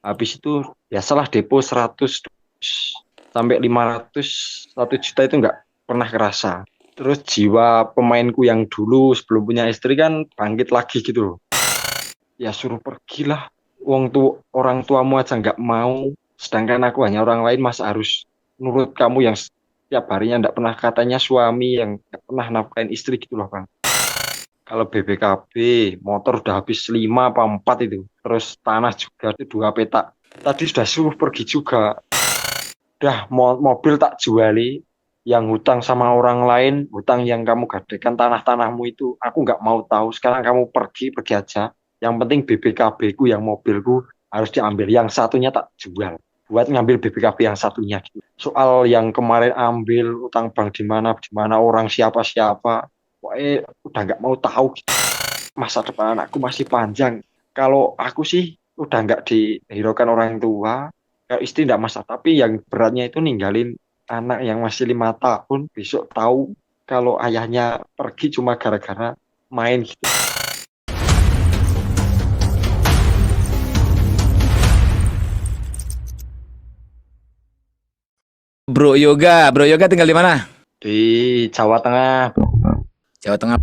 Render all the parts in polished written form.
Habis itu biasalah depo 100 sampai 500 1 juta itu nggak pernah kerasa. Terus jiwa pemainku yang dulu sebelum punya istri kan bangkit lagi gitu loh. Ya suruh pergilah. Wong tuh orang tuamu aja nggak mau. Sedangkan aku hanya orang lain masa harus nurut kamu yang setiap harinya nggak pernah katanya suami yang nggak pernah nafkain istri gitu loh Bang. Kalau BPKB, motor udah habis 5 apa 4 itu. Terus tanah juga itu 2 petak. Tadi sudah suruh pergi juga. Udah mobil tak juali. Yang hutang sama orang lain, hutang yang kamu gadekan tanah-tanahmu itu, aku nggak mau tahu. Sekarang kamu pergi, pergi aja. Yang penting BPKB ku yang mobilku harus diambil. Yang satunya tak jual. Buat ngambil BPKB yang satunya. Gitu. Soal yang kemarin ambil utang bank di mana orang siapa-siapa. Pokoknya udah nggak mau tahu. Gitu. Masa depan anakku masih panjang. Kalau aku sih udah nggak dihiraukan orang tua, kalau istri nggak masalah. Tapi yang beratnya itu ninggalin anak yang masih 5 tahun, besok tahu kalau ayahnya pergi cuma gara-gara main gitu. Bro Yoga tinggal di mana? Di Jawa Tengah, Jawa Tengah.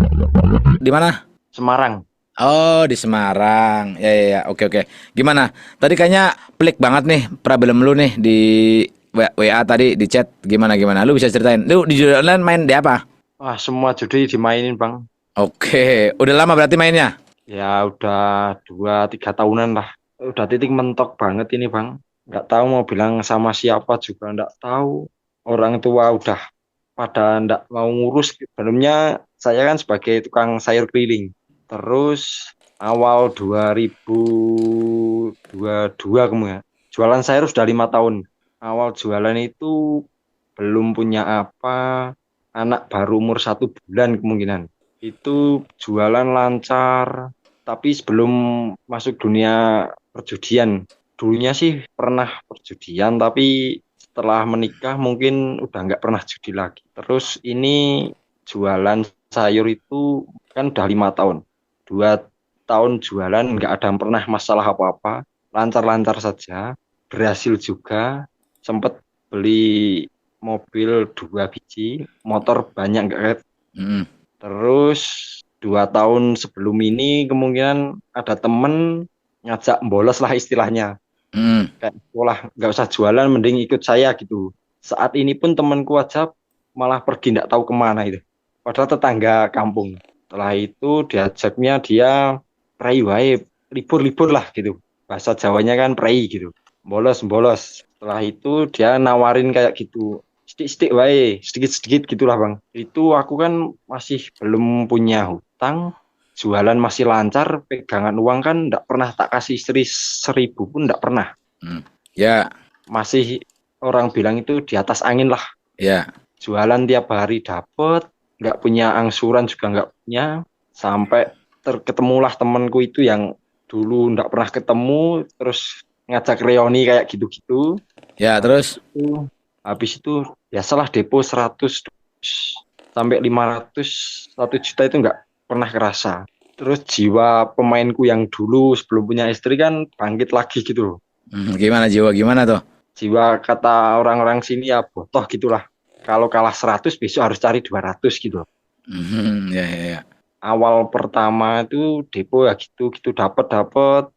Di mana? Semarang. Oh, di Semarang. Ya, ya, ya. Oke, oke. Gimana? Tadi kayaknya pelik banget nih problem lu nih di WA tadi di chat. Gimana gimana? Lu bisa ceritain. Lu di judi online main di apa? Wah, semua judi dimainin, Bang. Oke, udah lama berarti mainnya? Ya udah 2 3 tahunan lah. Udah titik mentok banget ini, Bang. Nggak tahu mau bilang sama siapa juga nggak tahu. Orang tua udah pada ndak mau ngurus. Sebelumnya saya kan sebagai tukang sayur keliling. Terus awal 2022 kemudian jualan sayur sudah 5 tahun. Awal jualan itu belum punya apa, anak baru umur 1 bulan kemungkinan. Itu jualan lancar, tapi sebelum masuk dunia perjudian, dulunya sih pernah perjudian, tapi setelah menikah mungkin udah nggak pernah judi lagi. Terus ini jualan sayur itu kan udah 5 tahun. 2 tahun jualan nggak ada yang pernah masalah apa-apa, lancar-lancar saja, berhasil juga. Sempet beli mobil 2 biji, motor banyak nggak. Mm. Terus 2 tahun sebelum ini kemungkinan ada temen ngajak bolos lah istilahnya. Mm. Kayak sekolah nggak usah jualan, mending ikut saya gitu. Saat ini pun temanku aja malah pergi nggak tahu kemana itu. Padahal tetangga kampung. Setelah itu diajaknya dia prei wae, libur-libur lah gitu. Bahasa Jawanya kan prei gitu. Bolos-bolos. Setelah itu dia nawarin kayak gitu. Sedikit-sedikit wae, sedikit-sedikit gitulah Bang. Itu aku kan masih belum punya hutang, jualan masih lancar, pegangan uang kan nggak pernah tak kasih istri 1.000 pun nggak pernah. Mm. Ya, Masih orang bilang itu di atas angin lah. ya. Jualan tiap hari dapet, nggak punya angsuran juga nggak punya, sampai terketemulah temanku itu yang dulu nggak pernah ketemu, terus ngajak reuni kayak gitu-gitu. Ya, Habis terus? itu, habis itu biasalah depo 100 sampai 500 1 juta itu nggak pernah kerasa. Terus jiwa pemainku yang dulu sebelum punya istri kan bangkit lagi gitu loh. Gimana jiwa gimana tuh? Jiwa kata orang-orang sini ya botoh gitulah. Kalau kalah 100 besok harus cari 200 gitu loh. Ya, ya, ya. Awal pertama itu depo ya gitu-gitu dapat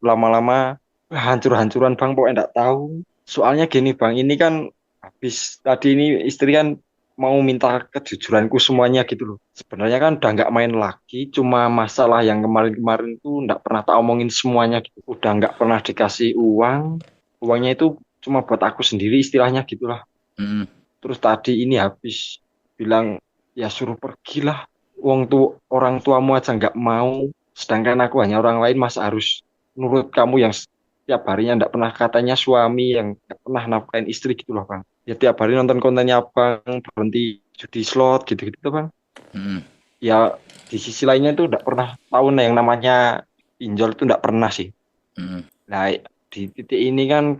lama-lama hancur-hancuran Bang, pokoknya enggak tahu. Soalnya gini Bang, ini kan habis tadi ini istri kan mau minta kejujuranku semuanya gitu loh. Sebenarnya kan udah nggak main lagi, cuma masalah yang kemarin-kemarin tuh nggak pernah tak omongin semuanya gitu. Udah nggak pernah dikasih uang, uangnya itu cuma buat aku sendiri istilahnya gitulah. Mm. Terus tadi ini habis bilang ya suruh pergilah. Wong tuh orang tuamu aja nggak mau. Sedangkan aku hanya orang lain masa harus nurut kamu yang setiap harinya nggak pernah katanya suami yang nggak pernah nafkain istri gitu loh Bang. Ya tiap hari nonton kontennya Bang, berhenti judi slot gitu-gitu Bang. Mm. Ya di sisi lainnya itu nggak pernah tahu nah yang namanya pinjol itu nggak pernah sih. Mm. Nah, di titik ini kan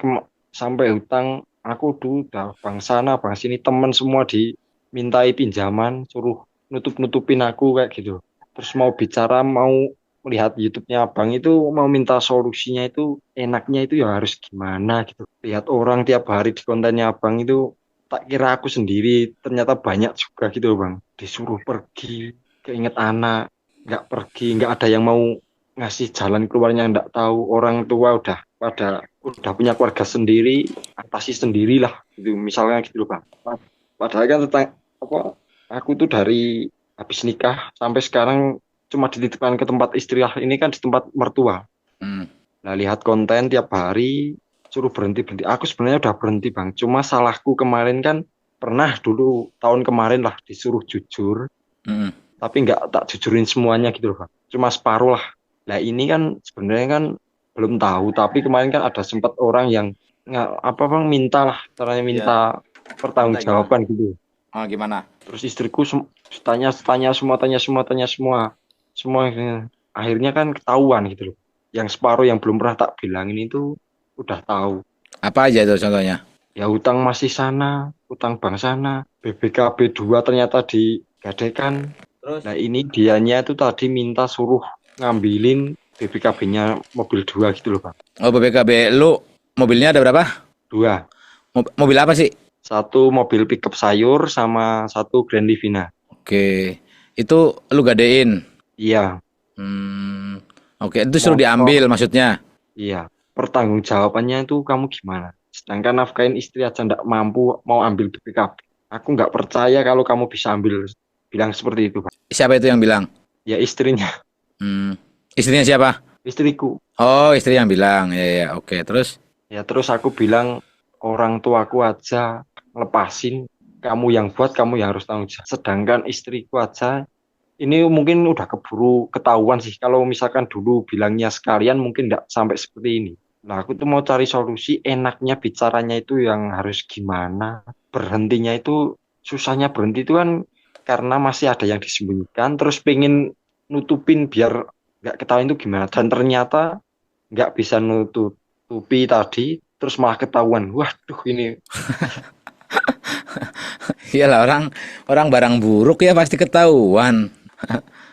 sampai hutang aku dulu udah bang sana bang sini temen semua dimintai pinjaman suruh nutup-nutupin aku kayak gitu. Terus mau bicara mau melihat YouTube-nya abang itu mau minta solusinya itu enaknya itu ya harus gimana gitu. Lihat orang tiap hari di kontennya abang itu tak kira aku sendiri ternyata banyak juga gitu loh bang. Disuruh pergi, keinget anak, nggak pergi, nggak ada yang mau ngasih jalan keluarnya, nggak tahu orang tua udah punya keluarga sendiri, atasi sendirilah gitu. Misalnya gitu loh bang. Padahal kan tentang apa? Aku tuh dari habis nikah sampai sekarang cuma dititipkan ke tempat istri lah. Ini kan di tempat mertua. Hmm. Nah, lihat konten tiap hari, suruh berhenti berhenti. Aku sebenarnya udah berhenti bang. Cuma salahku kemarin kan pernah dulu tahun kemarin lah disuruh jujur, Mm-mm. tapi nggak tak jujurin semuanya gitu loh bang. Cuma separuh lah. Nah ini kan sebenarnya kan belum tahu. Tapi kemarin kan ada sempat orang yang nggak apa bang minta lah, caranya Iya. minta Minta gimana? pertanggungjawaban gitu. Oh, gimana? Terus istriku tanya semua, tanya semua, semua. Akhirnya kan ketahuan gitu loh. Yang separuh yang belum pernah tak bilangin itu udah tahu. Apa aja itu contohnya? Ya hutang masih sana, hutang bank sana, BBKB 2 ternyata digadaikan. Terus? Nah ini dianya itu tadi minta suruh ngambilin BBKB-nya mobil 2 gitu loh Bang. Oh, BPKB lu mobilnya ada berapa? Dua. Mobil apa sih? Satu mobil pickup sayur sama satu Grand Livina. Oke. Itu lu gadein. Iya, Hmm. Oke, itu suruh motor. diambil maksudnya. Iya, pertanggungjawabannya itu kamu gimana? Sedangkan nafkahin istri aja nggak mampu mau ambil BPKB. Aku nggak percaya kalau kamu bisa ambil. Bilang seperti itu, Pak. Siapa itu yang bilang? Ya istrinya, Hmm. Istrinya siapa? istriku. Oh, istri yang bilang. Ya, ya, oke. Terus? Ya terus aku bilang orang tuaku aja lepasin. Kamu yang buat, kamu yang harus tanggung jawab. Sedangkan istriku aja, ini mungkin udah keburu ketahuan sih. Kalau misalkan dulu bilangnya sekalian, mungkin nggak sampai seperti ini. Nah, aku tuh mau cari solusi, enaknya bicaranya itu yang harus gimana. Berhentinya itu, susahnya berhenti itu kan karena masih ada yang disembunyikan, terus pengen nutupin biar nggak ketahuan itu gimana. Dan ternyata nggak bisa nutupi tadi, terus malah ketahuan. Waduh, ini Iyalah orang orang barang buruk ya pasti ketahuan.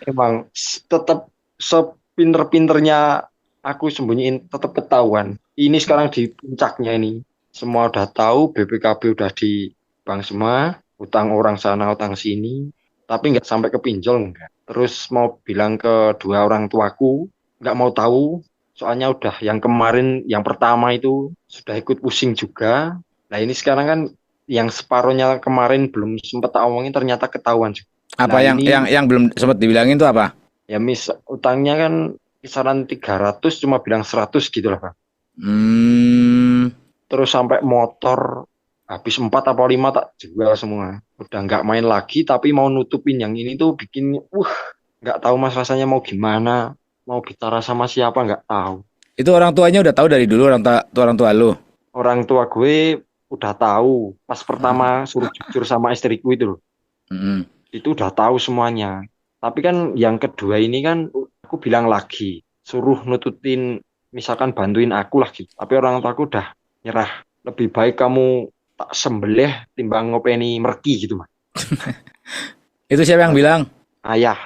emang tetap sepinter-pinternya aku sembunyiin, tetap ketahuan. Ini sekarang di puncaknya ini. Semua udah tahu, BPKB udah di bank semua, utang orang sana, utang sini, tapi nggak sampai ke pinjol enggak. Terus mau bilang ke dua orang tuaku, nggak mau tahu, soalnya udah yang kemarin, yang pertama itu sudah ikut pusing juga. Nah ini sekarang kan yang separuhnya kemarin belum sempat tak omongin ternyata ketahuan juga. Apa Nah yang ini yang belum sempat dibilangin tuh apa? ya utangnya kan kisaran 300 cuma bilang 100 gitu lah Bang. Hmm. Terus sampai motor habis 4 atau 5 tak jual semua. Udah nggak main lagi tapi mau nutupin yang ini tuh bikin nggak tahu mas rasanya mau gimana, mau bicara sama siapa nggak tahu. Itu orang tuanya udah tahu dari dulu orang tua lu. Orang tua gue udah tahu pas pertama Hmm. suruh jujur sama istriku itu loh. Hmm. Itu udah tahu semuanya. Tapi kan yang kedua ini kan aku bilang lagi, suruh nututin, misalkan bantuin aku lah gitu. Tapi orang tua aku udah nyerah. Lebih baik kamu tak sembelih timbang ngopeni merki gitu, Mas. Itu siapa yang bilang? Ayah,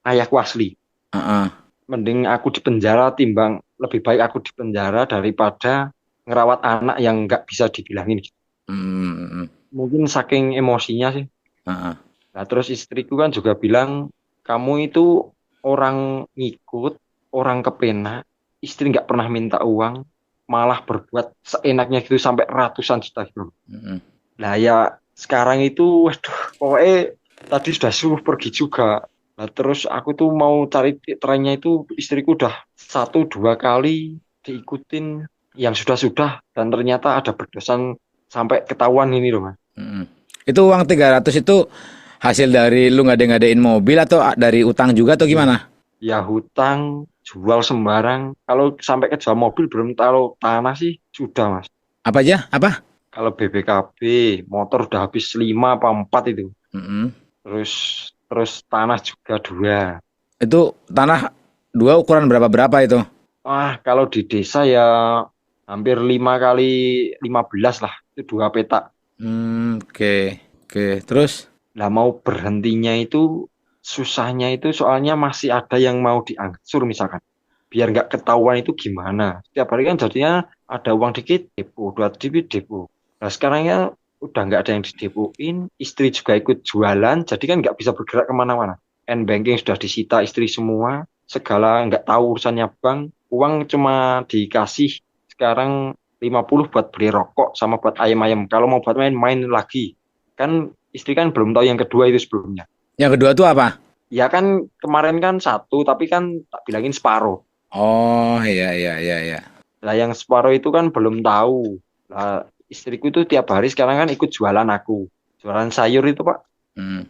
ayahku asli. Heeh. Mending aku di penjara timbang lebih baik aku di penjara daripada ngerawat anak yang nggak bisa dibilangin gitu. Hmm. Mungkin saking emosinya sih. Heeh. Nah, terus istriku kan juga bilang, kamu itu orang ngikut, orang kepenak, istri nggak pernah minta uang, malah berbuat seenaknya gitu sampai ratusan juta gitu. Hmm. Nah ya sekarang itu, waduh, pokoknya tadi sudah suruh pergi juga. Nah terus aku tuh mau cari titik terangnya itu istriku udah satu dua kali diikutin yang sudah-sudah dan ternyata ada berdosan sampai ketahuan ini loh mas. Hmm. Itu uang 300 itu hasil dari lu ngade-ngadein mobil atau dari utang juga atau Iya. gimana? Ya hutang, jual sembarang. Kalau sampai ke jual mobil belum taruh tanah sih sudah mas. Apa aja? Apa? Kalau BBKB motor udah habis 5 apa 4 itu. Hmm. Terus terus tanah juga dua. Itu tanah dua ukuran berapa itu? Kalau di desa ya hampir 5 kali 15 lah. Itu dua petak. Hmm. Oke. Oke. Terus? Lah mau berhentinya itu susahnya itu soalnya masih ada yang mau diangsur misalkan. Biar nggak ketahuan itu gimana. Setiap hari kan jadinya ada uang dikit, depo, dua dikit, depo. Nah sekarang ya udah nggak ada yang didepoin, istri juga ikut jualan, jadi kan nggak bisa bergerak kemana-mana. N-banking sudah disita istri semua, segala nggak tahu urusannya bank, uang cuma dikasih sekarang 50 buat beli rokok sama buat ayam-ayam. Kalau mau buat main, main lagi. Kan istri kan belum tahu yang kedua itu sebelumnya. Yang kedua tuh apa? Ya kan kemarin kan satu, tapi kan tak bilangin separuh. Oh, iya iya iya iya. Lah yang separuh itu kan belum tahu. Lah istriku itu tiap hari sekarang kan ikut jualan aku. Jualan sayur itu Pak. Hmm.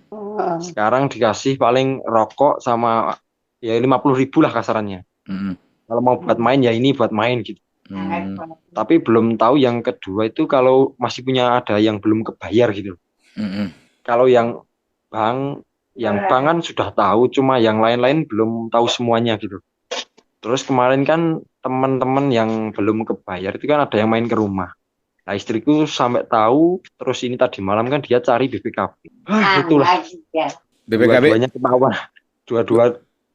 Sekarang dikasih paling rokok sama ya 50.000 lah kasarannya. Hmm. Kalau mau buat main ya ini buat main gitu. Hmm. Tapi belum tahu yang kedua itu kalau masih punya ada yang belum kebayar gitu. Hmm. Kalau yang bank kan sudah tahu, cuma yang lain-lain belum tahu semuanya gitu. Terus kemarin kan teman-teman yang belum kebayar itu kan ada yang main ke rumah. Nah istriku sampai tahu, terus ini tadi malam kan dia cari BPKB. Itulah BPKB. dua-duanya ketahuan, dua-dua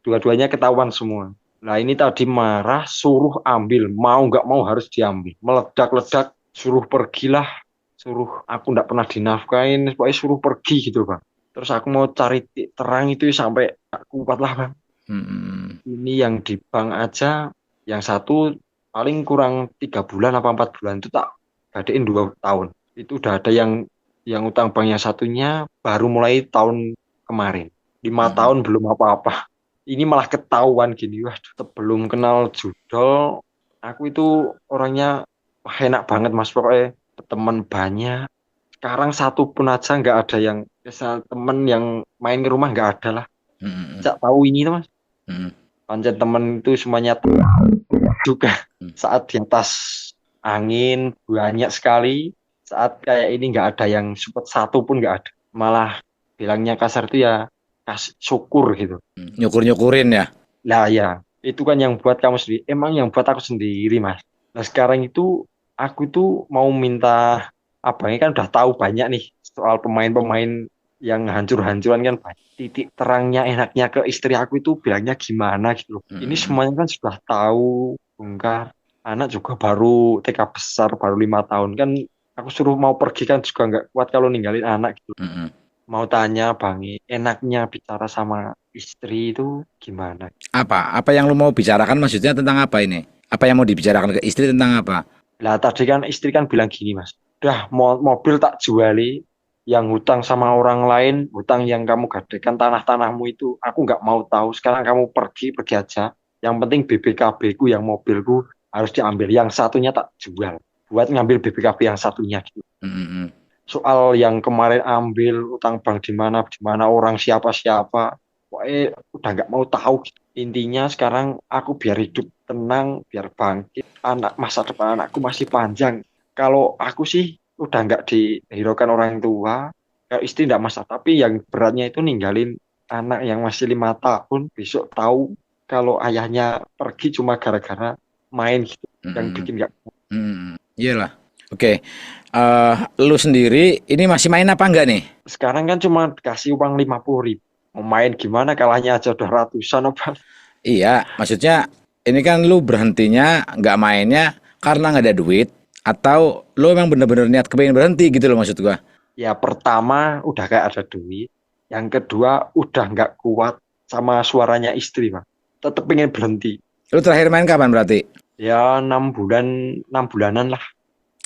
dua-duanya ketahuan semua. Nah ini tadi marah, suruh ambil, mau nggak mau harus diambil. Meledak-ledak, suruh pergilah, suruh aku nggak pernah dinafkain, pokoknya suruh pergi gitu bang. Terus aku mau cari titik terang itu sampai gak kuat lah bang. Hmm. Ini yang di bank aja, yang satu paling kurang 3 bulan apa 4 bulan itu tak gadein 2 tahun. Itu udah ada yang utang bank yang satunya baru mulai tahun kemarin. 5 tahun belum apa-apa. Ini malah ketahuan gini. Wah, sebelum kenal judol, aku itu orangnya wah, enak banget mas. Pokoknya teman banyak. Sekarang satu pun aja nggak ada yang misal temen yang main ke rumah nggak ada lah. Hmm. Cak tahu ini tuh mas. Hmm. Pancen temen itu semuanya juga saat di atas angin banyak sekali, saat kayak ini nggak ada yang support satu pun nggak ada, malah bilangnya kasar itu ya syukur gitu. Nyukur-nyukurin ya. Lah ya itu kan yang buat kamu sendiri, emang yang buat aku sendiri mas. Nah sekarang itu aku itu mau minta abangnya kan udah tahu banyak nih soal pemain-pemain yang hancur-hancuran kan banyak. Titik terangnya enaknya ke istri aku itu bilangnya gimana gitu loh. Ini Hmm. semuanya kan sudah tahu, bongkar. Anak juga baru TK besar, baru 5 tahun kan. Aku suruh mau pergi kan juga nggak kuat kalau ninggalin anak gitu. Hmm. Mau tanya Bang, enaknya bicara sama istri itu gimana? Apa yang lu mau bicarakan maksudnya tentang apa ini? Apa yang mau dibicarakan ke istri tentang apa? Lah tadi kan istri kan bilang gini mas, udah mobil tak juali, yang hutang sama orang lain, hutang yang kamu gadekan tanah-tanahmu itu, aku nggak mau tahu. Sekarang kamu pergi pergi aja. Yang penting BPKB ku yang mobilku harus diambil. Yang satunya tak jual. Buat ngambil BPKB yang satunya gitu. Hmm. Soal yang kemarin ambil utang bank di mana orang siapa-siapa, pokoknya udah nggak mau tahu gitu. Intinya sekarang aku biar hidup tenang, biar bangkit. Anak masa depan anakku masih panjang. Kalau aku sih udah nggak dihiraukan orang tua, kalau istri nggak masalah. Tapi yang beratnya itu ninggalin anak yang masih 5 tahun, besok tahu kalau ayahnya pergi cuma gara-gara main gitu, yang Hmm. bikin nggak. Hmm. Iyalah. Oke. Lu sendiri ini masih main apa enggak nih? Sekarang kan cuma dikasih uang 50.000. Mau main gimana kalahnya aja udah ratusan apa. Iya, maksudnya ini kan lu berhentinya nggak mainnya karena nggak ada duit atau lu emang bener-bener niat kepengen berhenti gitu loh maksud gua. Ya pertama udah kayak ada duit. Yang kedua udah nggak kuat sama suaranya istri Bang. Tetep pengen berhenti. Lu terakhir main kapan berarti? Ya 6 bulan, 6 bulanan lah.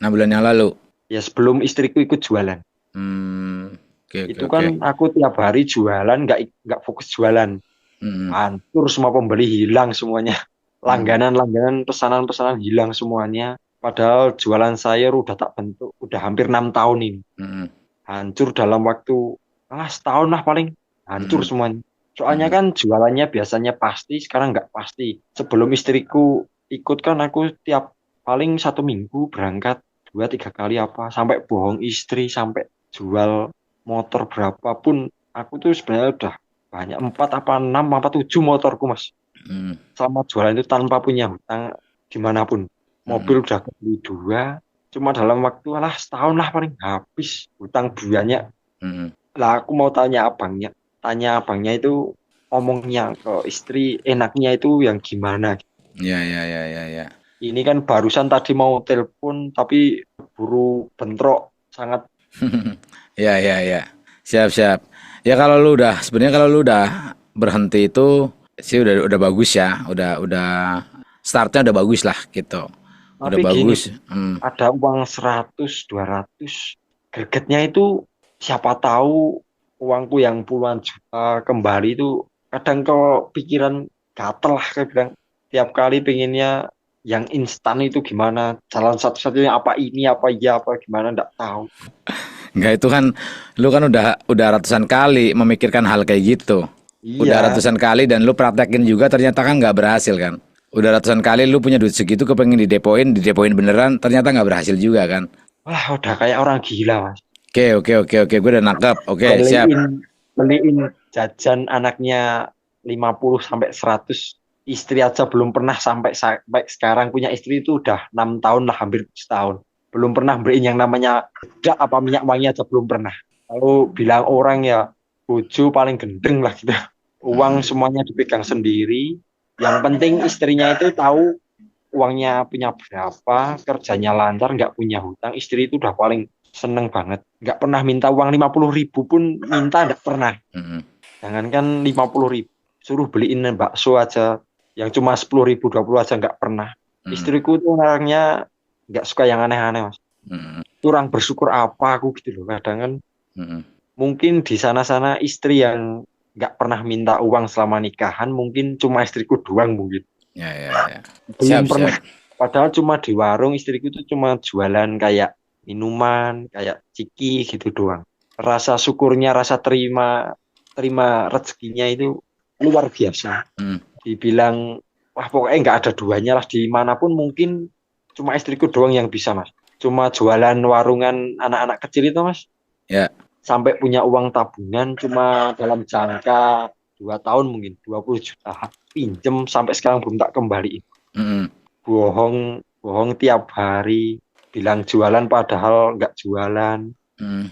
6 bulan yang lalu. Ya sebelum istriku ikut jualan. Hmm, oke oke Itu oke. kan aku tiap hari jualan, nggak fokus jualan. Hmm, Hancur semua pembeli hilang semuanya. hmm, Langganan-langganan, pesanan-pesanan hilang semuanya. Padahal jualan sayur udah tak bentuk, udah hampir 6 tahun ini. hmm, Hancur dalam waktu setahun lah paling. Hancur hmm, semuanya. Soalnya hmm, kan jualannya biasanya pasti, sekarang nggak pasti. Sebelum istriku ikut kan aku tiap paling 1 minggu berangkat 2 3 kali apa. Sampai bohong istri, sampai jual motor berapapun. Aku tuh sebenarnya udah banyak 4 apa 6 apa 7 motorku mas. hmm, Sama jualan itu tanpa punya hutang dimanapun. hmm, Mobil udah kebeli 2, cuma dalam waktu setahun lah paling habis hutang banyak. hmm, Lah aku mau tanya abangnya, tanya abangnya itu ngomongnya ke istri enaknya itu yang gimana. Ya, ya, ya, ya, ya. Ini kan barusan tadi mau telepon tapi buru bentrok sangat. Ya, ya, ya. Siap, siap. Ya kalau lu udah sebenarnya kalau lu udah berhenti itu sih udah bagus ya. Udah startnya udah bagus lah gitu. Udah Tapi gini, bagus. Hmm. ada uang 100, 200, gregetnya itu siapa tahu uangku yang puluhan juta kembali itu kadang pikiran gatel lah kayak bilang tiap kali pengennya yang instan itu gimana jalan satu-satunya apa ini apa iya apa gimana nggak tahu. Enggak itu kan lu kan udah ratusan kali memikirkan hal kayak gitu. Udah Iya, ratusan kali dan lu praktekin juga ternyata kan nggak berhasil kan. Udah ratusan kali lu punya duit segitu kepengen didepoin beneran ternyata nggak berhasil juga kan. wah udah kayak orang gila mas. Oke, oke, oke, oke, gue udah nangkep. Oke, siap. Beliin beliin jajan anaknya 50 sampai 100, istri aja belum pernah sampai sekarang punya istri itu udah 6 tahun lah hampir setahun belum pernah beliin yang namanya bedak apa minyak wangi aja belum pernah. Lalu bilang orang ya bojo paling gendeng lah gitu, uang Mm-mm, semuanya dipegang sendiri, yang penting istrinya itu tahu uangnya punya berapa, kerjanya lancar, nggak punya hutang, istri itu udah paling seneng banget. Nggak pernah minta uang 50.000 pun minta, nggak pernah. mm-mm, Jangankan 50.000, suruh beliin bakso aja, yang cuma 10.000, 20 aja nggak pernah. mm-mm, Istriku tuh orangnya nggak suka yang aneh-aneh, Mas. mm-mm, Kurang bersyukur apa aku gitu loh. Kadang kan mm-mm. mungkin di sana-sana istri yang nggak pernah minta uang selama nikahan, mungkin cuma istriku doang mungkin. Ya, ya, ya. Belum Siap, siap. pernah. Padahal cuma di warung istriku itu cuma jualan kayak minuman, kayak ciki gitu doang. Rasa syukurnya, rasa terima terima rezekinya itu luar biasa. Mm. Dibilang wah pokoknya nggak ada duanya lah dimanapun mungkin cuma istriku doang yang bisa mas. Cuma jualan warungan anak-anak kecil itu mas. Ya. Sampai punya uang tabungan cuma dalam jangka 2 tahun mungkin 20 juta pinjem sampai sekarang belum tak kembaliin. Mm-mm, Bohong bohong tiap hari bilang jualan padahal nggak jualan, mm,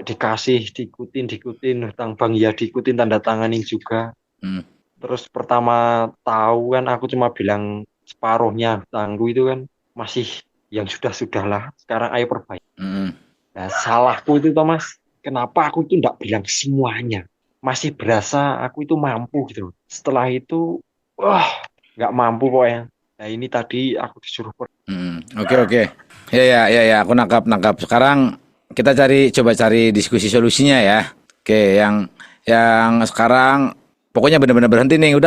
dikasih diikutin diikutin hutang bank ya diikutin tanda tanganin juga. mm, Terus pertama tahu kan aku cuma bilang separuhnya hutangku itu kan masih yang sudah-sudah lah sekarang ayo perbaiki. mm. Nah, salahku itu Thomas, kenapa aku itu nggak bilang semuanya, masih berasa aku itu mampu gitu. Setelah itu wah nggak mampu pokoknya. Nah ini tadi aku disuruh Oke, oke. Ya, ya, ya, ya. Aku nangkap, nangkap. Sekarang kita coba cari diskusi solusinya ya. Oke, yang sekarang pokoknya benar-benar berhenti nih.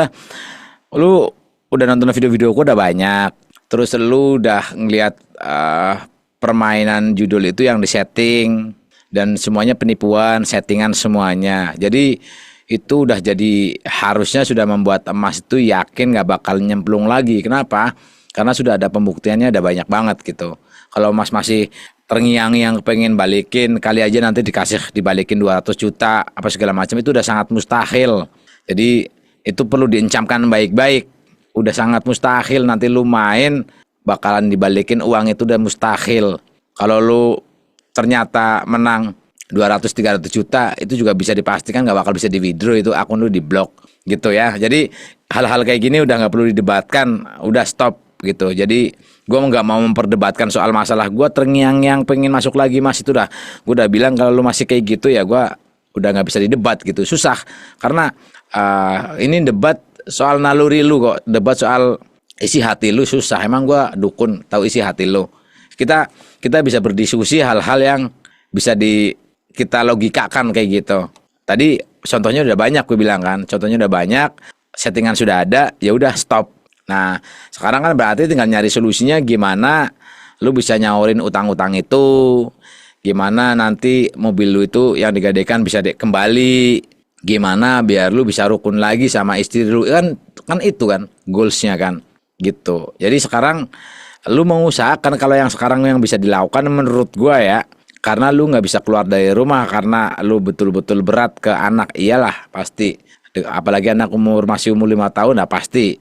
Lu udah nonton video-videoku udah banyak. Terus lu udah ngeliat permainan judul itu yang disetting dan semuanya penipuan, settingan semuanya. Jadi itu udah jadi harusnya sudah membuat emas itu yakin nggak bakal nyemplung lagi. Kenapa? Karena sudah ada pembuktiannya, ada banyak banget gitu. Kalau emas masih terngiang-ngiang pengen balikin, kali aja nanti dibalikin 200 juta apa segala macam itu udah sangat mustahil. Jadi itu perlu diencamkan baik-baik. Udah sangat mustahil nanti lu main bakalan dibalikin uang itu udah mustahil. Kalau lu ternyata menang 200-300 juta itu juga bisa dipastikan nggak bakal bisa di withdraw, itu akun lu di blok gitu ya. Jadi hal-hal kayak gini udah nggak perlu didebatkan, udah stop gitu. Jadi gue nggak mau memperdebatkan soal masalah gue terngiang-ngiang pengen masuk lagi mas, itu gue udah bilang kalau lu masih kayak gitu ya gue udah nggak bisa didebat gitu, susah karena ini debat soal naluri lu kok, debat soal isi hati lu susah. Emang gue dukun tahu isi hati lu. Kita bisa berdiskusi hal-hal yang bisa kita logikakan kayak gitu. Tadi contohnya udah banyak gue bilang kan, contohnya udah banyak, settingan sudah ada, ya udah stop. Nah, sekarang kan berarti tinggal nyari solusinya gimana lu bisa nyaurin utang-utang itu, gimana nanti mobil lu itu yang digadekan bisa kembali, gimana biar lu bisa rukun lagi sama istri lu, kan itu kan goalsnya kan gitu. Jadi sekarang lu mengusahakan kalau yang sekarang yang bisa dilakukan menurut gua ya, karena lu nggak bisa keluar dari rumah karena lu betul-betul berat ke anak, iyalah pasti. Apalagi anak masih umur 5 tahun, nah pasti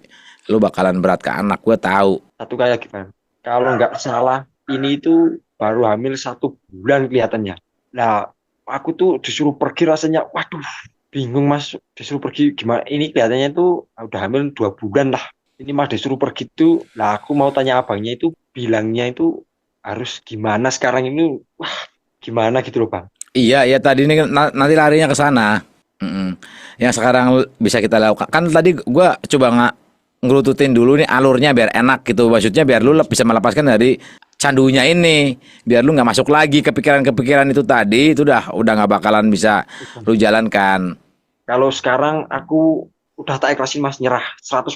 lu bakalan berat ke anak, gue tahu. satu kayak gimana? Kalau nggak salah, ini itu baru hamil 1 bulan kelihatannya. Nah, aku tuh disuruh pergi rasanya, waduh, bingung mas, disuruh pergi gimana? Ini kelihatannya tuh udah hamil 2 bulan lah. Ini mas disuruh pergi tuh, lah aku mau tanya abangnya itu bilangnya itu harus gimana sekarang ini? Wah, gimana gitu loh bang? Iya, ya tadi ini nanti larinya ke sana. Mm-mm. Yang sekarang bisa kita lakukan kan tadi gua coba nggak ngerututin dulu nih alurnya biar enak gitu. Maksudnya biar lu bisa melepaskan dari candunya ini, biar lu nggak masuk lagi kepikiran-kepikiran itu tadi. Itu udah nggak bakalan bisa lu jalankan. Kalau sekarang aku udah tak ikhlasin mas, nyerah 100%.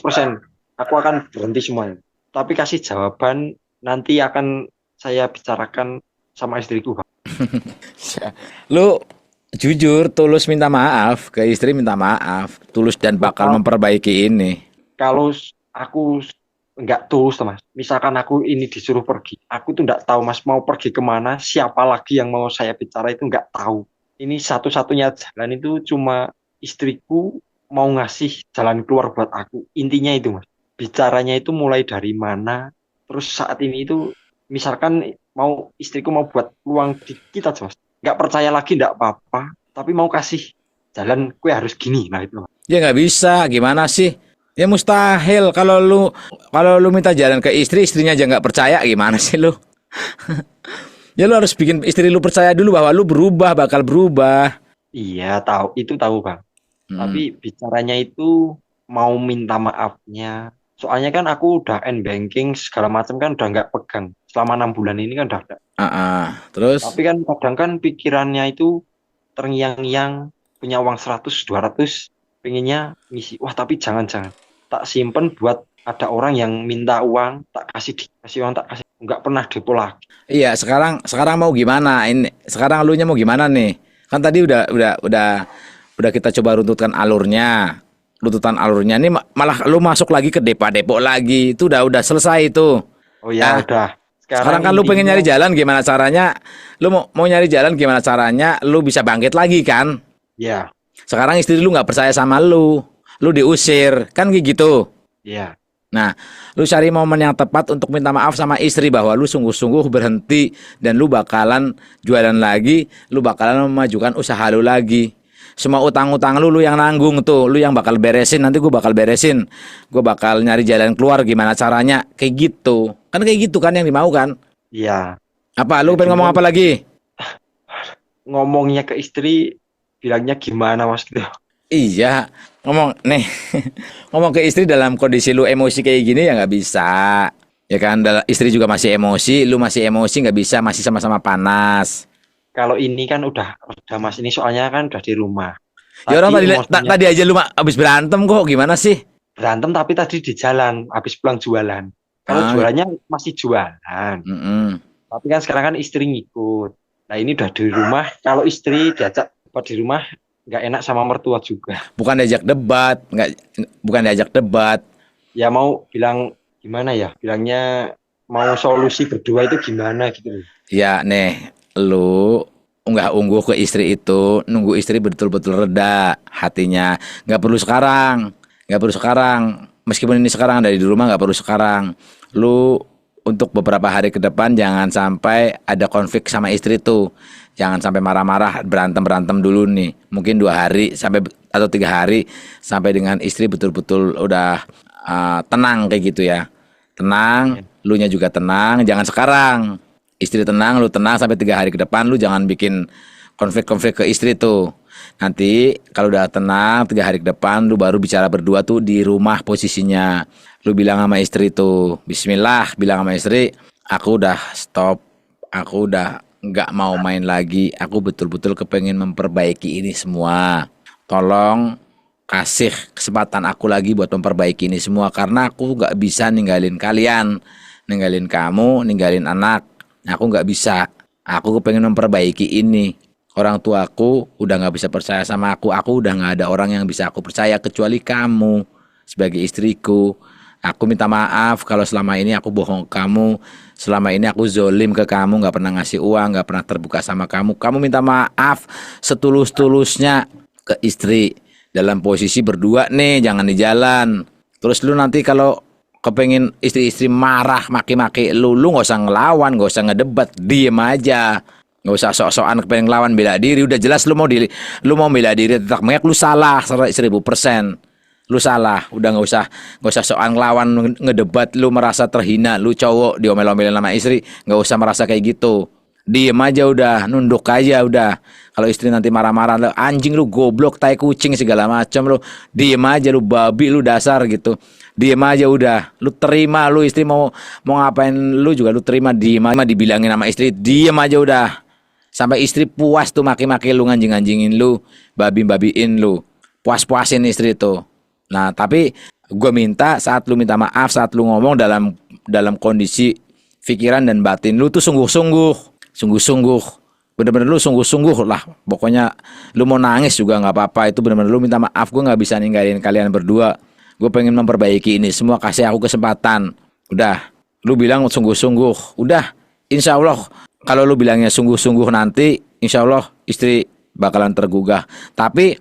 Aku akan berhenti semuanya. Tapi kasih jawaban nanti akan saya bicarakan sama istriku bang. Lu jujur, tulus minta maaf ke istri, minta maaf, tulus dan bakal Kalau memperbaiki ini. kalau aku nggak tulus mas, misalkan aku ini disuruh pergi, aku tuh nggak tahu mas mau pergi kemana, siapa lagi yang mau saya bicara itu nggak tahu. Ini satu-satunya jalan itu cuma istriku mau ngasih jalan keluar buat aku. Intinya itu mas. Bicaranya itu mulai dari mana, terus saat ini itu misalkan mau istriku mau buat peluang di kita mas. Nggak percaya lagi nggak apa-apa, tapi mau kasih jalan kue harus gini. Nah itu mas. Ya nggak bisa, gimana sih? Ya mustahil kalau lu minta jalan ke istri, istrinya aja nggak percaya, gimana sih lu? Ya lu harus bikin istri lu percaya dulu bahwa lu berubah, bakal berubah. Iya tahu, itu tahu bang. Tapi Hmm. bicaranya itu mau minta maafnya. Soalnya kan aku udah end banking segala macam kan udah nggak pegang. Selama 6 bulan ini kan udah ada. Ah, ah. Terus Tapi kan kadang kan pikirannya itu terngiang-ngiang punya uang 100 200 pengennya ngisi. Wah tapi jangan-jangan. Tak simpen buat ada orang yang minta uang, tak kasih uang, tak kasih. Nggak pernah depo lagi. iya, sekarang mau gimana? Ini sekarang elunya mau gimana nih? Kan tadi udah kita coba runtutkan alurnya. Runtutan alurnya ini malah lu masuk lagi ke depo lagi. Itu udah selesai itu. Oh ya Ya, udah. Sekarang sekarang kan lu pengen intinya nyari jalan gimana caranya? Lu mau nyari jalan gimana caranya? Lu bisa bangkit lagi kan? ya, Sekarang istri lu nggak percaya sama lu diusir, kan kayak gitu. ya. Nah, lu cari momen yang tepat untuk minta maaf sama istri bahwa lu sungguh-sungguh berhenti dan lu bakalan jualan lagi, lu bakalan memajukan usaha lu lagi. Semua utang-utang lu yang nanggung tuh, lu yang bakal beresin, nanti gue bakal beresin. Gue bakal nyari jalan keluar gimana caranya, kayak gitu. Kan kayak gitu kan yang dimau kan? Iya. Apa, Ya lu pengen ngomong cuman apa lagi? ngomongnya ke istri bilangnya gimana mas gitu. Iya, ngomong nih, ngomong ke istri dalam kondisi lu emosi kayak gini ya nggak bisa. Ya kan, istri juga masih emosi, lu masih emosi nggak bisa, masih sama-sama panas. Kalau ini kan udah reda mas, ini soalnya kan udah di rumah. Ya orang Tadi tadi emosinya tadi aja lu abis berantem kok, gimana sih? berantem tapi tadi di jalan habis pulang jualan. Kalau Ah, jualannya masih jualan. mm-mm. Tapi kan sekarang kan istri ngikut. Nah ini udah di rumah. Kalau istri diajak apa di rumah nggak enak sama mertua juga. Bukan diajak debat, nggak, bukan diajak debat. Ya mau bilang gimana ya? Bilangnya mau solusi berdua itu gimana gitu. Ya nih, lu unggah-ungguh ke istri itu, nunggu istri betul-betul reda hatinya. Nggak perlu sekarang, nggak perlu sekarang. Meskipun ini sekarang dari di rumah nggak perlu sekarang. Lu untuk beberapa hari ke depan jangan sampai ada konflik sama istri tuh. Jangan sampai marah-marah, berantem-berantem dulu nih. Mungkin 2 hari sampai atau 3 hari sampai dengan istri betul-betul udah tenang kayak gitu ya. Tenang, Ya. lu nya juga tenang. Jangan sekarang. Istri tenang, lu tenang sampai 3 hari ke depan. Lu jangan bikin konflik-konflik ke istri tuh. Nanti kalau udah tenang 3 hari ke depan, lu baru bicara berdua tuh di rumah posisinya. Lu bilang sama istri tuh, Bismillah, bilang sama istri, aku udah stop, aku udah nggak mau main lagi. Aku betul-betul kepengen memperbaiki ini semua. Tolong kasih kesempatan aku lagi buat memperbaiki ini semua karena aku nggak bisa ninggalin kalian, ninggalin kamu, ninggalin anak. Aku nggak bisa. Aku pengen memperbaiki ini. Orang tuaku udah nggak bisa percaya sama aku. Aku udah nggak ada orang yang bisa aku percaya kecuali kamu sebagai istriku. Aku minta maaf kalau selama ini aku bohong ke kamu. Selama ini aku zolim ke kamu, nggak pernah ngasih uang, nggak pernah terbuka sama kamu. Kamu minta maaf setulus-tulusnya ke istri dalam posisi berdua nih, jangan di jalan. Terus lu nanti kalau kepengen istri-istri marah maki-maki lu nggak usah ngelawan, nggak usah ngedebat, diem aja. Nggak usah sok-sokan pengen lawan bela diri. Udah jelas lu mau bela diri tetap menyak, lu salah 1000%. Lu salah. Udah nggak usah sokan ngelawan ngedebat, lu merasa terhina, lu cowok diomel-omelin sama istri, nggak usah merasa kayak gitu. Diem aja udah, nunduk aja udah. Kalau istri nanti marah-marah, lu anjing, lu goblok, tai kucing segala macam, lu diem aja, lu babi, lu dasar gitu. Diem aja udah, lu terima, lu istri mau ngapain lu juga lu terima, diem aja, dibilangin sama istri, diem aja udah. Sampai istri puas tuh maki-maki lu, nganjing-nganjingin lu, babi-babiin lu. Puas-puasin istri tuh. Nah, tapi gue minta saat lu minta maaf, saat lu ngomong dalam kondisi pikiran dan batin lu tuh sungguh-sungguh. Bener-bener lu sungguh-sungguh lah. Pokoknya lu mau nangis juga nggak apa-apa. Itu bener-bener lu minta maaf. Gue nggak bisa ninggalin kalian berdua. Gue pengen memperbaiki ini semua. Kasih aku kesempatan. Udah. Lu bilang sungguh-sungguh. Udah. Insya Allah. Kalau lu bilangnya sungguh-sungguh nanti, insya Allah istri bakalan tergugah. Tapi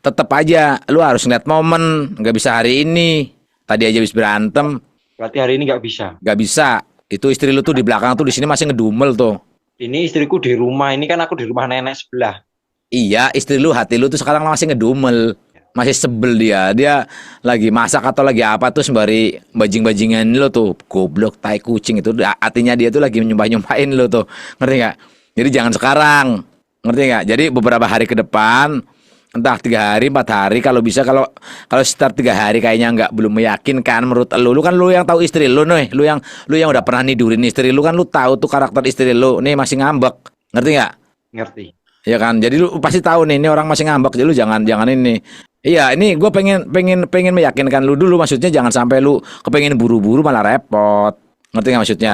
tetap aja lu harus ngeliat momen. Nggak bisa hari ini. Tadi aja habis berantem. Berarti hari ini nggak bisa. Nggak bisa. Itu istri lu tuh di belakang tuh, di sini masih ngedumel tuh. Ini istriku di rumah. Ini kan aku di rumah nenek sebelah. Iya, istri lu, hati lu tuh sekarang masih ngedumel. Masih sebel dia. Dia lagi masak atau lagi apa tuh sembari bajing-bajingan lu tuh. Goblok, tai kucing itu. Artinya dia tuh lagi nyumpah-nyumpahin lu tuh. Ngerti nggak? Jadi jangan sekarang. Ngerti nggak? Jadi beberapa hari ke depan, entah 3 hari, 4 hari, kalau bisa, kalau start 3 hari kayaknya nggak, belum meyakinkan menurut lu kan lu yang tahu istri lu nih, lu yang udah pernah nidurin istri lu kan, lu tahu tuh karakter istri lu nih masih ngambek, ngerti nggak? Ngerti. Ya kan, jadi lu pasti tahu nih ini orang masih ngambek, jadi lu jangan ini. Iya, ini gue pengen meyakinkan lu dulu, maksudnya jangan sampai lu kepengen buru-buru malah repot, ngerti nggak maksudnya?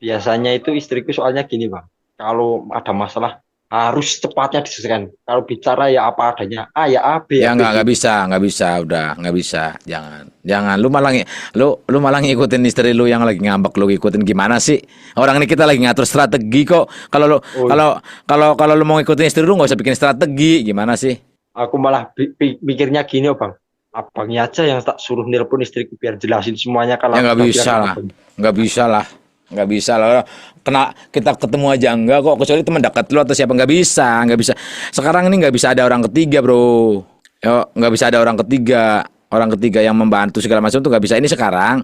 Biasanya itu istriku soalnya gini bang. Kalau ada masalah harus cepatnya diselesaikan. Kalau bicara ya apa adanya. A ya A, B Ya ya B. nggak bisa, udah nggak bisa, jangan lu malah ngikutin istri lu yang lagi ngambek, lu ngikutin gimana sih? Orang ini kita lagi ngatur strategi kok. Kalau lu Oh, kalau lu mau ngikutin istri lu nggak usah bikin strategi, gimana sih? aku malah mikirnya gini oh bang. Abangnya aja yang tak suruh nelpon istriku biar jelasin semuanya kalau Ya aku nggak udah bisa bilang lah, ke abang. nggak bisa lah. Kena kita ketemu aja enggak kok, kecuali teman dekat lu atau siapa, nggak bisa. Sekarang ini nggak bisa ada orang ketiga bro. Yo, nggak bisa ada orang ketiga yang membantu segala macam tuh nggak bisa. Ini sekarang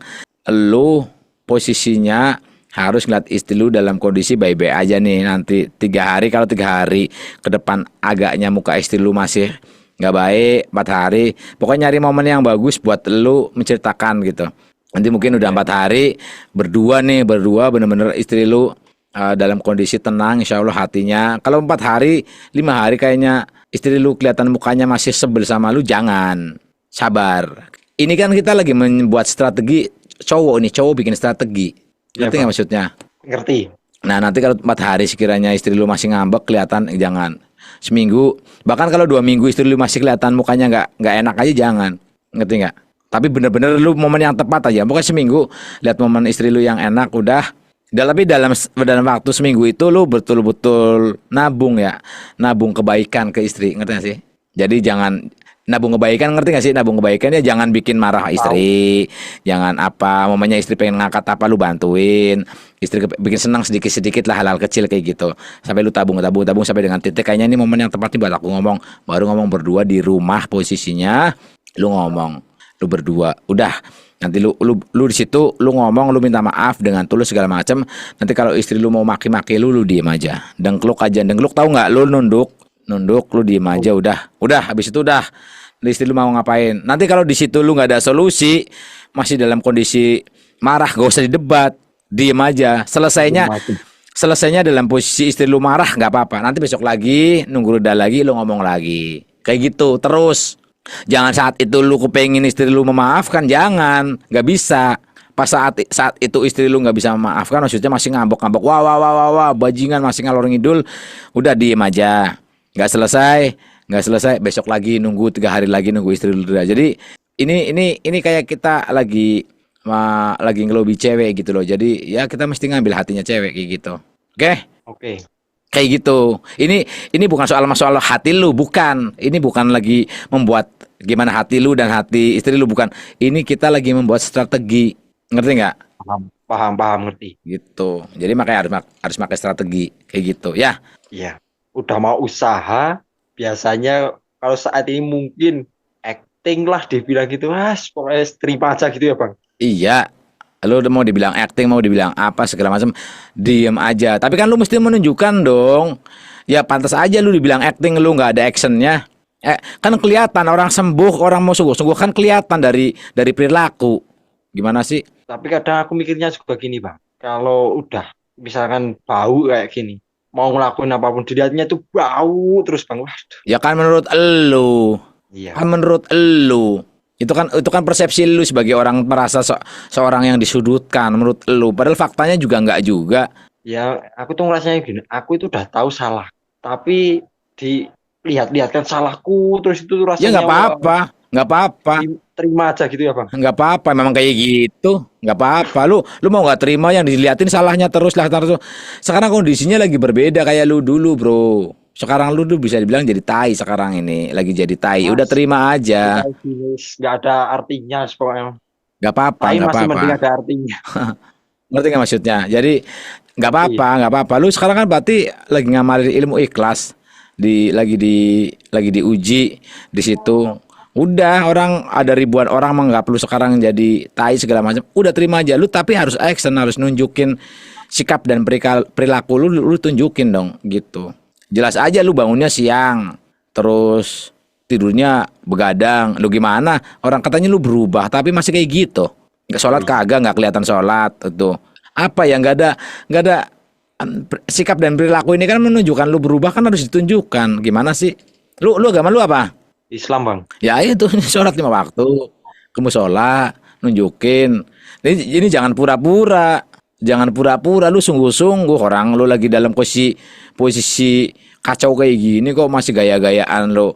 lu posisinya harus ngeliat istri lu dalam kondisi baik-baik aja nih. Nanti 3 hari, kalau 3 hari ke depan agaknya muka istri lu masih nggak baik, 4 hari, pokoknya nyari momen yang bagus buat lu menceritakan gitu. Nanti mungkin udah 4 hari berdua bener-bener istri lu dalam kondisi tenang, insya Allah hatinya. Kalau 4 hari, 5 hari kayaknya istri lu kelihatan mukanya masih sebel sama lu, jangan, sabar. Ini kan kita lagi membuat strategi, cowok bikin strategi, Ya ngerti bang. nggak maksudnya? Ngerti. Nah nanti kalau 4 hari sekiranya istri lu masih ngambek kelihatan, jangan. Seminggu, bahkan kalau 2 minggu istri lu masih kelihatan mukanya nggak enak aja, jangan, ngerti nggak? Tapi bener-bener lu momen yang tepat aja. Pokoknya seminggu lihat momen istri lu yang enak udah. Tapi dalam waktu seminggu itu lu betul-betul nabung ya, nabung kebaikan ke istri, ngerti gak sih? Jadi jangan nabung kebaikan, ngerti gak sih? Nabung kebaikan ya, jangan bikin marah istri, jangan apa, momennya istri pengen ngangkat apa lu bantuin, istri bikin senang sedikit-sedikit lah, hal-hal kecil kayak gitu. Sampai lu tabung sampai dengan titik kayaknya ini momen yang tepat nih buat aku ngomong. Baru ngomong berdua di rumah posisinya, lu ngomong, lu berdua, udah. Nanti lu di situ lu ngomong, lu minta maaf dengan tulus segala macam. Nanti kalau istri lu mau maki-maki lu diem aja. Dengkluk aja, dengkluk, tahu nggak? Lu nunduk, lu diem aja udah. Habis itu udah. Istri lu mau ngapain? Nanti kalau di situ lu nggak ada solusi, masih dalam kondisi marah, gak usah didebat, diem aja. Selesainya dalam posisi istri lu marah nggak apa-apa. Nanti besok lagi nunggu reda lagi, lu ngomong lagi. Kayak gitu terus. Jangan saat itu lu kepengen istri lu memaafkan, jangan, nggak bisa. Pas saat itu istri lu nggak bisa memaafkan, maksudnya masih ngambek-ngambek, wah, bajingan masih ngalor ngidul, udah diem aja, nggak selesai, besok lagi nunggu 3 hari lagi nunggu istri lu. Jadi ini kayak kita lagi ngelobi cewek gitu loh. Jadi ya kita mesti ngambil hatinya cewek kayak gitu. Oke? Oke. Kayak gitu. Ini bukan soal hati lu, bukan. Ini bukan lagi membuat gimana hati lu dan hati istri lu, bukan. Ini kita lagi membuat strategi. Ngerti nggak? Paham ngerti. Gitu. Jadi makanya harus pakai strategi kayak gitu. Ya. Iya, udah mau usaha, biasanya kalau saat ini mungkin acting lah dibilang gitu, pokoknya terima aja gitu ya Bang. Iya, lu udah mau dibilang acting, mau dibilang apa segala macam, diem aja. Tapi kan lu mesti menunjukkan dong. Ya pantas aja lu dibilang acting, lu nggak ada actionnya. Kan kelihatan orang sembuh, orang mau sungguh-sungguh kan kelihatan dari perilaku. Gimana sih? Tapi kadang aku mikirnya juga gini Bang, kalau udah misalkan bau kayak gini, mau ngelakuin apapun dilihatnya tuh bau terus Bang. Waduh, Ya kan menurut elu. iya. Kan menurut elu. Itu kan persepsi lu sebagai orang merasa seorang yang disudutkan menurut elu. Padahal faktanya juga nggak juga. Ya, aku tuh ngerasanya gini, aku itu udah tahu salah, tapi dilihat-lihatkan salahku, terus itu tuh Ya rasanya nggak wah, apa-apa, nggak apa-apa. terima aja gitu ya Bang. Nggak apa-apa, memang kayak gitu. Nggak apa-apa. Lu mau nggak terima yang diliatin salahnya terus lah terus. Sekarang kondisinya lagi berbeda kayak lu dulu, bro. Sekarang lu tuh bisa dibilang jadi tai sekarang ini, lagi jadi tai. Udah Mas, terima itu aja. kayak gini, nggak ada artinya, pokoknya. Nggak apa-apa, Tapi nggak masih apa-apa. mending ada artinya. Ngerti nggak maksudnya? Jadi nggak Ngerti. apa-apa, nggak apa-apa. Lu sekarang kan berarti lagi ngamalin ilmu ikhlas, lagi diuji di situ. Udah orang ada ribuan orang mah nggak perlu sekarang jadi tai segala macam. Udah terima aja lu, tapi harus action, harus nunjukin sikap dan perilaku lu tunjukin dong gitu. Jelas aja lu bangunnya siang, terus tidurnya begadang. Lu gimana? Orang katanya lu berubah, tapi masih kayak gitu. Nggak Oh sholat iya. kagak, nggak kelihatan sholat itu. Apa ya, nggak ada sikap dan perilaku ini kan menunjukkan lu berubah, kan harus ditunjukkan. Gimana sih? Lu agama lu apa? Islam Bang. Ya itu sholat 5 waktu, kamu sholat, nunjukin. Ini jangan pura-pura, jangan pura-pura. Lu sungguh-sungguh, orang lu lagi dalam posisi kacau kayak gini kok masih gaya-gayaan lo,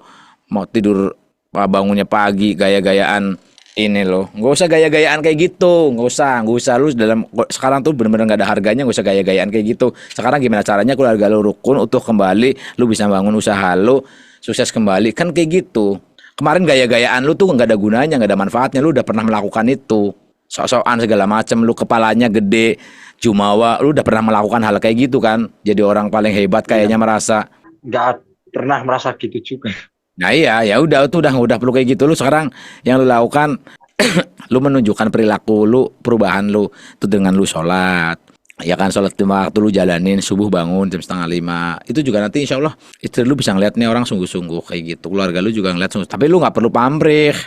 mau tidur bangunnya pagi gaya-gayaan ini lo. Nggak usah gaya-gayaan kayak gitu, nggak usah lu dalam sekarang tuh bener-bener nggak ada harganya. Nggak usah gaya-gayaan kayak gitu. Sekarang gimana caranya keluarga lu rukun utuh kembali, lu bisa bangun usaha lu sukses kembali, kan kayak gitu. Kemarin gaya-gayaan lu tuh nggak ada gunanya, nggak ada manfaatnya. Lu udah pernah melakukan itu, sok-sokan segala macem, lu kepalanya gede, jumawa, lu udah pernah melakukan hal kayak gitu kan, jadi orang paling hebat Iya. kayaknya merasa. Nggak pernah merasa gitu juga. Nah iya, ya udah tuh udah perlu kayak gitu. Lu sekarang yang lu lakukan, lu menunjukkan perilaku lu, perubahan lu tuh dengan lu sholat. Ya kan, sholat 5 waktu lu jalanin, subuh bangun jam 4:30. Itu juga nanti insya Allah istri lu bisa ngeliat nih orang sungguh-sungguh kayak gitu. Keluarga lu juga ngeliat sungguh. Tapi lu nggak perlu pamrih.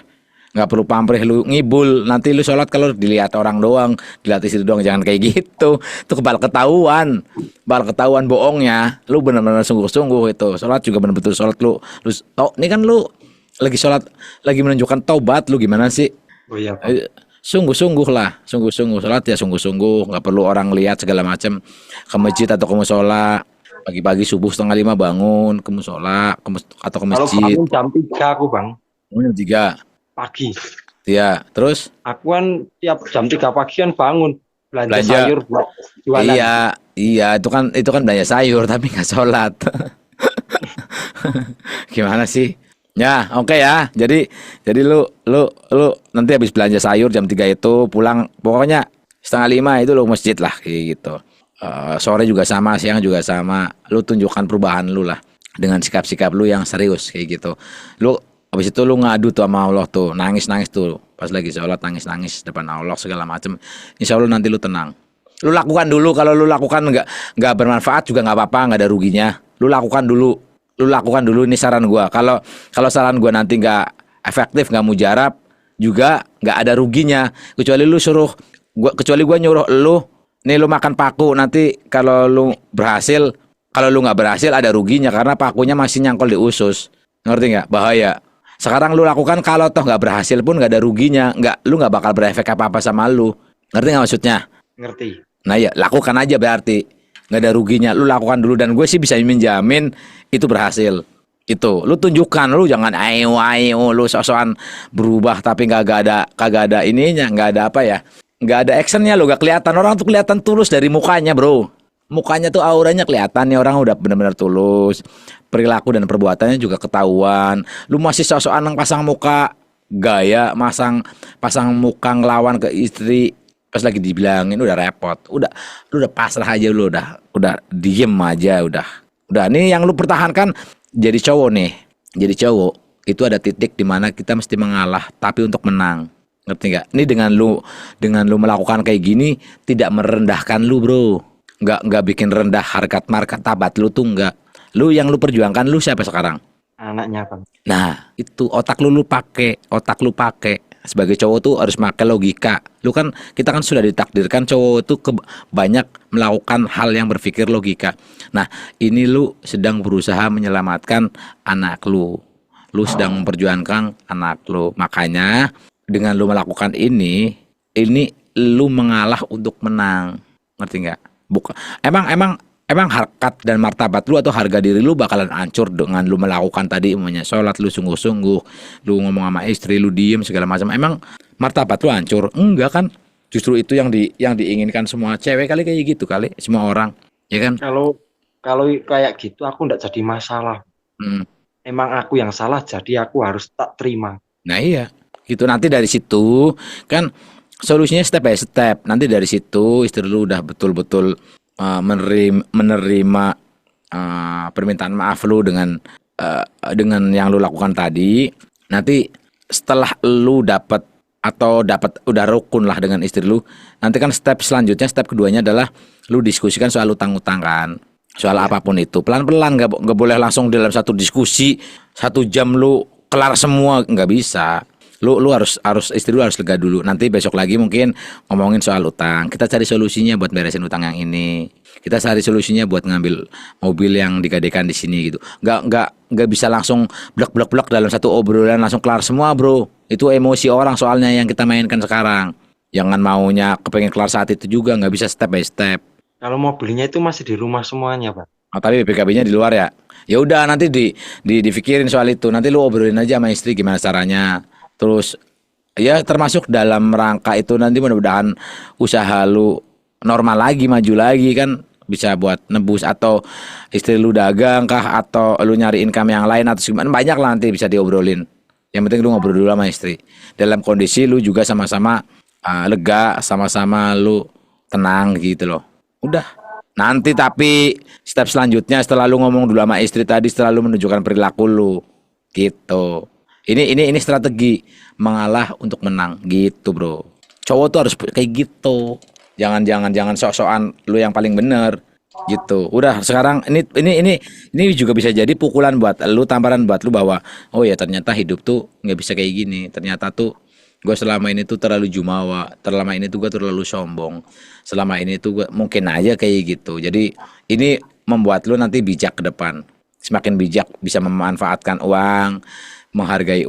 Nggak perlu pamrih lu ngibul. Nanti lu sholat kalau dilihat orang doang, dilihat istri doang, jangan kayak gitu. Itu kebal ketahuan. Kebal ketahuan bohongnya. Lu benar-benar sungguh-sungguh itu. Sholat juga benar-benar sholat lu ini kan lu lagi sholat, lagi menunjukkan taubat lu. Gimana sih? Oh iya Bang. Sungguh-sungguh lah, sungguh-sungguh sholat ya sungguh-sungguh, nggak perlu orang lihat segala macam. Ke masjid atau ke musola, pagi-pagi subuh 4:30 bangun ke musola, atau ke Kalau masjid. bangun jam 3 aku Bang, Jam 3. pagi. Ya, terus Aku kan tiap jam 3 pagi kan bangun. Belanja belanja. sayur buat jualan. Iya, iya itu kan belanja sayur tapi nggak sholat. Gimana sih? Ya, oke ya. Jadi lu nanti habis belanja sayur jam 3 itu pulang, pokoknya 4:30 itu lu masjid lah kayak gitu. Sore juga sama, siang juga sama. Lu tunjukkan perubahan lu lah dengan sikap-sikap lu yang serius kayak gitu. Lu habis itu lu ngadu tuh sama Allah tuh, nangis-nangis tuh pas lagi sholat, nangis-nangis depan Allah segala macem. Insya Allah nanti lu tenang. Lu lakukan dulu, kalau lu lakukan nggak bermanfaat juga nggak apa-apa, nggak ada ruginya. Lu lakukan dulu ini saran gua. Kalau kalau saran gua nanti nggak efektif, nggak mujarab, juga nggak ada ruginya. Kecuali gua nyuruh lu, nih lu makan paku, nanti kalau lu berhasil, kalau lu nggak berhasil ada ruginya karena pakunya masih nyangkol di usus. Ngerti nggak? Bahaya. Sekarang lu lakukan, kalau toh nggak berhasil pun nggak ada ruginya, lu nggak bakal berefek apa-apa sama lu. Ngerti nggak maksudnya? Ngerti. Nah ya lakukan aja berarti, nggak ada ruginya. Lu lakukan dulu dan gue sih bisa menjamin itu berhasil. Itu lu tunjukkan, lu jangan ayo ayo lu sosokan berubah tapi kagak ada ininya, nggak ada apa ya, nggak ada actionnya. Lu gak kelihatan, orang tuh kelihatan tulus dari mukanya bro. Mukanya tuh auranya kelihatan nih, orang udah benar-benar tulus. Perilaku dan perbuatannya juga ketahuan. Lu masih sosokan yang pasang muka gaya, pasang muka ngelawan ke istri, pas lagi dibilangin udah repot. Lu udah pasrah aja, lu udah diem aja, udah Udah, nih yang lu pertahankan jadi cowok nih. Jadi cowok itu ada titik di mana kita mesti mengalah tapi untuk menang. Ngerti nggak? Ini dengan lu melakukan kayak gini tidak merendahkan lu, Bro. Nggak bikin rendah harkat martabat lu tuh nggak. Lu perjuangkan lu siapa sekarang? Anaknya bang. Nah, itu otak lu pakai. Sebagai cowok tuh harus pakai logika. Kita kan sudah ditakdirkan cowok tuh banyak melakukan hal yang berpikir logika. Nah, ini lu sedang berusaha menyelamatkan anak lu. Lu sedang memperjuangkan anak lu. Makanya dengan lu melakukan ini lu mengalah untuk menang. Ngerti nggak? Bukan. Emang harkat dan martabat lu atau harga diri lu bakalan hancur dengan lu melakukan tadi umumnya sholat lu sungguh-sungguh, lu ngomong sama istri lu diem segala macam. Emang martabat lu hancur? Enggak kan? Justru itu yang diinginkan semua cewek kali kayak gitu kali semua orang, ya kan? Kalau kalau kayak gitu aku nggak jadi masalah. Hmm. Emang aku yang salah, jadi aku harus tak terima. Nah iya, gitu nanti dari situ kan solusinya step by step. Nanti dari situ istri lu udah betul-betul menerima permintaan maaf lu dengan yang lu lakukan tadi. Nanti setelah lu dapat udah rukun lah dengan istri lu, nanti kan step keduanya adalah lu diskusikan soal utang-utang kan. Soal Ya, apapun itu pelan-pelan, nggak boleh langsung dalam satu diskusi 1 jam lu kelar semua, nggak bisa. Lu harus istri lu harus lega dulu. Nanti besok lagi mungkin ngomongin soal utang. Kita cari solusinya buat beresin utang yang ini. Kita cari solusinya buat ngambil mobil yang digadekan di sini gitu. Nggak bisa langsung blok dalam satu obrolan langsung kelar semua, Bro. Itu emosi orang soalnya yang kita mainkan sekarang. Jangan maunya kepengen kelar saat itu juga, nggak bisa step by step. kalau mobilnya itu masih di rumah semuanya, Pak. Oh, tapi BPKB-nya di luar ya. Ya udah nanti dipikirin soal itu. Nanti lu obrolin aja sama istri gimana caranya. Terus ya termasuk dalam rangka itu nanti mudah-mudahan usaha lu normal lagi, maju lagi kan bisa buat nebus atau istri lu dagang kah atau lu nyari income yang lain atau gimana banyak lah nanti bisa diobrolin. Yang penting lu ngobrol dulu sama istri. Dalam kondisi lu juga sama-sama lega, sama-sama lu tenang gitu loh. Udah. Nanti tapi step selanjutnya setelah lu ngomong dulu sama istri tadi, setelah lu menunjukkan perilaku lu gitu. Ini strategi mengalah untuk menang gitu, Bro. Cowok tuh harus kayak gitu. Jangan sok-sokan lu yang paling bener gitu. Udah sekarang ini juga bisa jadi pukulan buat lu, tamparan buat lu bahwa oh ya ternyata hidup tuh nggak bisa kayak gini. Ternyata tuh gue selama ini tuh terlalu jumawa, selama ini tuh gue terlalu sombong, selama ini tuh gue mungkin aja kayak gitu. Jadi ini membuat lu nanti bijak ke depan, semakin bijak bisa memanfaatkan uang, menghargai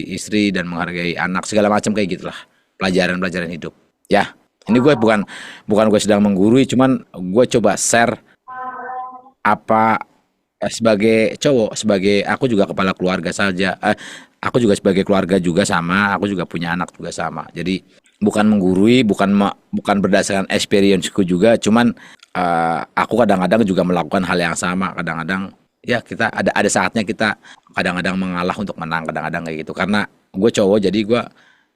istri dan menghargai anak segala macam kayak gitulah pelajaran-pelajaran hidup. Ya, ini gue bukan bukan gue sedang menggurui, cuman gue coba share apa sebagai cowok, sebagai aku juga kepala keluarga saja. Aku juga sebagai keluarga juga sama, aku juga punya anak juga sama. Jadi bukan menggurui, bukan berdasarkan experienceku juga, cuman aku kadang-kadang juga melakukan hal yang sama. Kadang-kadang ya kita ada saatnya kita kadang-kadang mengalah untuk menang, kadang-kadang kayak gitu. Karena gue cowok, jadi gue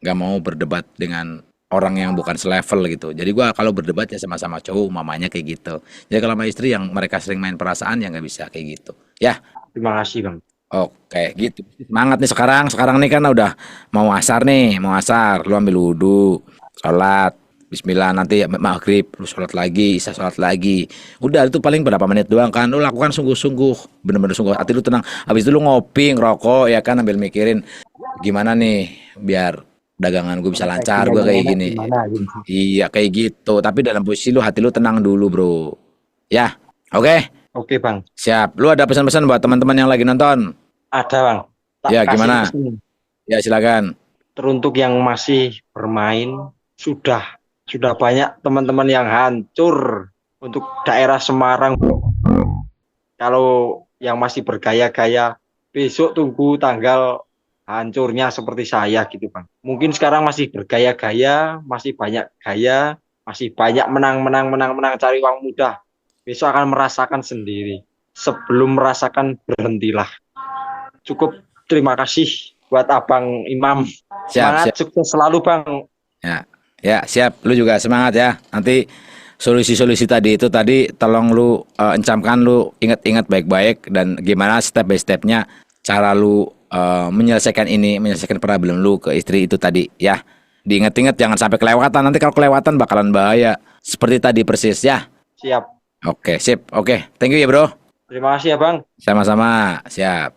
nggak mau berdebat dengan orang yang bukan selevel gitu. Jadi gua kalau berdebat ya sama-sama cowok mamanya kayak gitu. Jadi kalau sama istri yang mereka sering main perasaan ya nggak bisa kayak gitu. Ya, Terima kasih, Bang. oke gitu. Semangat nih sekarang. Sekarang nih kan udah mau asar nih, mau asar. Lu ambil wudhu, sholat. Bismillah nanti maghrib lu sholat lagi, isya sholat lagi. Udah itu paling berapa menit doang kan. Lu lakukan sungguh-sungguh, bener-bener sungguh. Hati lu tenang. Habis itu lu ngopi, ngerokok ya kan sambil mikirin gimana nih biar dagangan gue bisa lancar gue Strateginya yang kayak enak gini. gimana gitu. Iya kayak gitu. Tapi dalam posisi lu hati lu tenang dulu bro. Ya, oke, Oke, Bang. siap. Lu ada pesan-pesan buat teman-teman yang lagi nonton? Ada, Bang. Tak Ya kasih gimana? pesan. Ya silakan. Teruntuk yang masih bermain, sudah banyak teman-teman yang hancur untuk daerah Semarang. Kalau yang masih bergaya-gaya, besok tunggu tanggal hancurnya seperti saya gitu, Bang. Mungkin sekarang masih bergaya-gaya, masih banyak gaya, masih banyak menang cari uang mudah. Besok akan merasakan sendiri. Sebelum merasakan, berhentilah. Cukup, terima kasih buat Abang Imam. Siap, Semangat, siap. sukses selalu, Bang. Ya, ya siap. Lu juga semangat ya. Nanti solusi-solusi tadi itu tadi tolong lu encamkan, lu ingat-ingat baik-baik dan gimana step by stepnya cara lu menyelesaikan problem lu ke istri itu tadi ya. Diingat-ingat jangan sampai kelewatan. Nanti kalau kelewatan bakalan bahaya. Seperti tadi persis ya. Siap. Oke, sip. Oke, thank you ya, Bro. Terima kasih ya Bang. Sama-sama. Siap.